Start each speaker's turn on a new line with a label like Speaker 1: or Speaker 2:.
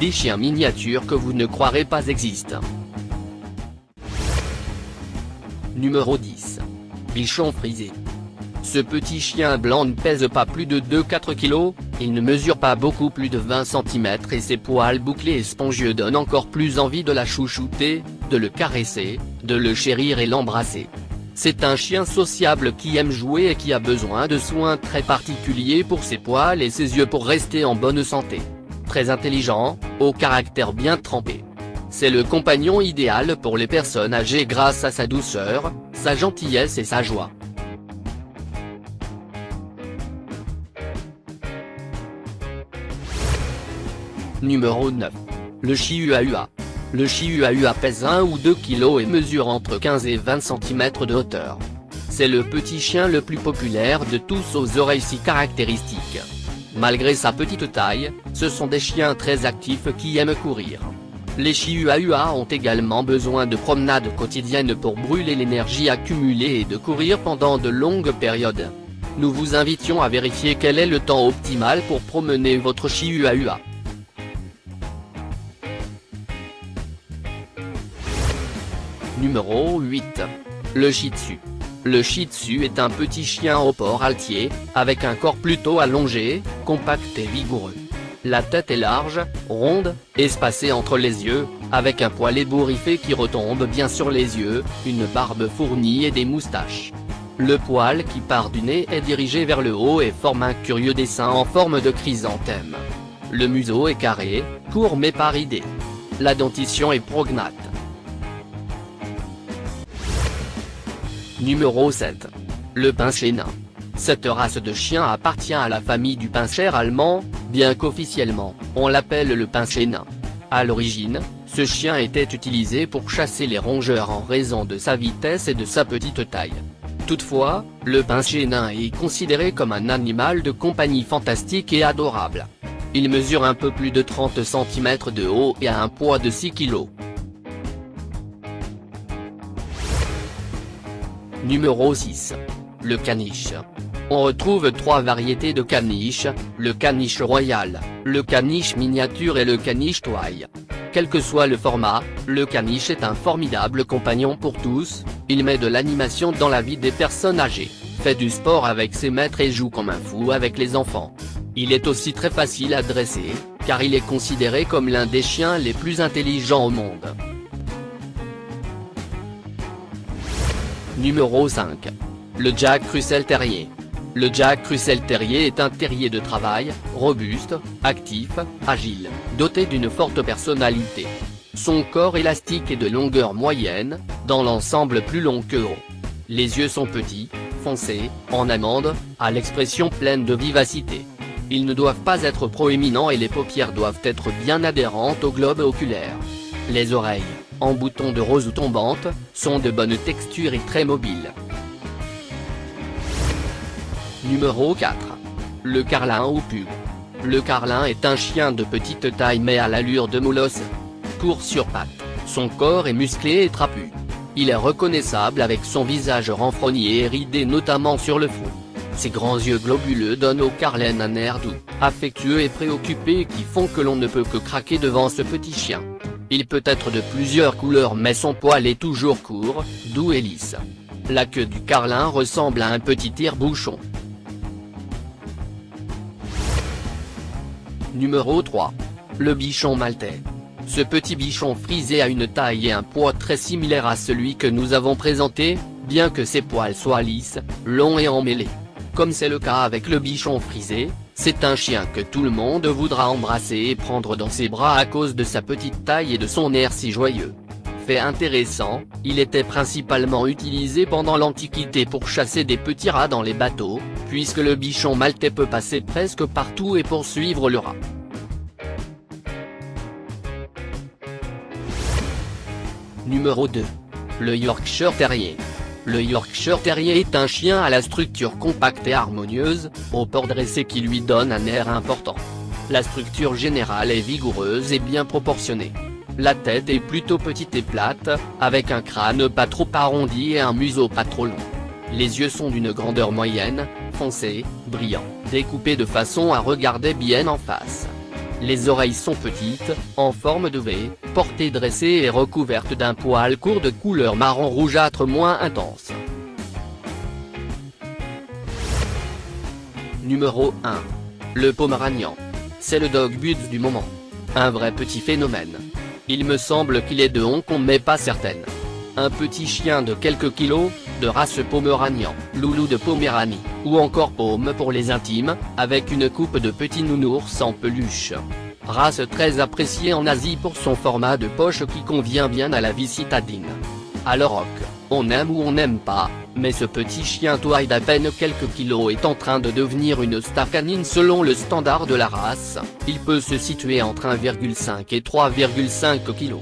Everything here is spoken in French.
Speaker 1: des chiens miniatures que vous ne croirez pas existent. Numéro 10. Bichon frisé. Ce petit chien blanc ne pèse pas plus de 2-4 kg, il ne mesure pas beaucoup plus de 20 cm et ses poils bouclés et spongieux donnent encore plus envie de la chouchouter, de le caresser, de le chérir et l'embrasser. C'est un chien sociable qui aime jouer et qui a besoin de soins très particuliers pour ses poils et ses yeux pour rester en bonne santé. Très intelligent, au caractère bien trempé. C'est le compagnon idéal pour les personnes âgées grâce à sa douceur, sa gentillesse et sa joie. Numéro 9. Le Chihuahua. Le Chihuahua pèse 1 ou 2 kg et mesure entre 15 et 20 cm de hauteur. C'est le petit chien le plus populaire de tous aux oreilles si caractéristiques. Malgré sa petite taille, ce sont des chiens très actifs qui aiment courir. Les Chihuahuas ont également besoin de promenades quotidiennes pour brûler l'énergie accumulée et de courir pendant de longues périodes. Nous vous invitions à vérifier quel est le temps optimal pour promener votre Chihuahua. Numéro 8. Le Shih Tzu. Le Shih Tzu est un petit chien au port altier, avec un corps plutôt allongé, compact et vigoureux. La tête est large, ronde, espacée entre les yeux, avec un poil ébouriffé qui retombe bien sur les yeux, une barbe fournie et des moustaches. Le poil qui part du nez est dirigé vers le haut et forme un curieux dessin en forme de chrysanthème. Le museau est carré, court mais pas ridé. La dentition est prognate. Numéro 7. Le Pinscher nain. Cette race de chien appartient à la famille du Pinscher allemand, bien qu'officiellement, on l'appelle le Pinscher nain. À l'origine, ce chien était utilisé pour chasser les rongeurs en raison de sa vitesse et de sa petite taille. Toutefois, le Pinscher nain est considéré comme un animal de compagnie fantastique et adorable. Il mesure un peu plus de 30 cm de haut et a un poids de 6 kg. Numéro 6. Le caniche. On retrouve 3 variétés de caniche, le caniche royal, le caniche miniature et le caniche toy. Quel que soit le format, le caniche est un formidable compagnon pour tous, il met de l'animation dans la vie des personnes âgées, fait du sport avec ses maîtres et joue comme un fou avec les enfants. Il est aussi très facile à dresser, car il est considéré comme l'un des chiens les plus intelligents au monde. Numéro 5. Le Jack Russell Terrier. Le Jack Russell Terrier est un terrier de travail, robuste, actif, agile, doté d'une forte personnalité. Son corps élastique est de longueur moyenne, dans l'ensemble plus long que haut. Les yeux sont petits, foncés, en amande, à l'expression pleine de vivacité. Ils ne doivent pas être proéminents et les paupières doivent être bien adhérentes au globe oculaire. Les oreilles, en boutons de rose ou tombantes, sont de bonne texture et très mobiles. Numéro 4. Le Carlin ou Pug. Le Carlin est un chien de petite taille mais à l'allure de molosse. Court sur pattes, son corps est musclé et trapu. Il est reconnaissable avec son visage renfrogné et ridé notamment sur le front. Ses grands yeux globuleux donnent au Carlin un air doux, affectueux et préoccupé qui font que l'on ne peut que craquer devant ce petit chien. Il peut être de plusieurs couleurs mais son poil est toujours court, doux et lisse. La queue du Carlin ressemble à un petit tire-bouchon. Numéro 3. Le Bichon Maltais. Ce petit bichon frisé a une taille et un poids très similaires à celui que nous avons présenté, bien que ses poils soient lisses, longs et emmêlés. Comme c'est le cas avec le bichon frisé, c'est un chien que tout le monde voudra embrasser et prendre dans ses bras à cause de sa petite taille et de son air si joyeux. Fait intéressant, il était principalement utilisé pendant l'Antiquité pour chasser des petits rats dans les bateaux, puisque le bichon maltais peut passer presque partout et poursuivre le rat. Numéro 2. Le Yorkshire Terrier. Le Yorkshire Terrier est un chien à la structure compacte et harmonieuse, au port dressé qui lui donne un air important. La structure générale est vigoureuse et bien proportionnée. La tête est plutôt petite et plate, avec un crâne pas trop arrondi et un museau pas trop long. Les yeux sont d'une grandeur moyenne, foncés, brillants, découpés de façon à regarder bien en face. Les oreilles sont petites, en forme de V, portées dressées et recouvertes d'un poil court de couleur marron rougeâtre moins intense. Numéro 1. Le Pomeranian. C'est le dog Buds du moment. Un vrai petit phénomène. Il me semble qu'il est de Hong Kong mais pas certaine. Un petit chien de quelques kilos, de race Pomeranian, loulou de Poméranie, ou encore Paume pour les intimes, avec une coupe de petits nounours en peluche. Race très appréciée en Asie pour son format de poche qui convient bien à la vie citadine. À l'Europe, on aime ou on n'aime pas, mais ce petit chien toit d'à peine quelques kilos est en train de devenir une star canine selon le standard de la race. Il peut se situer entre 1,5 et 3,5 kilos.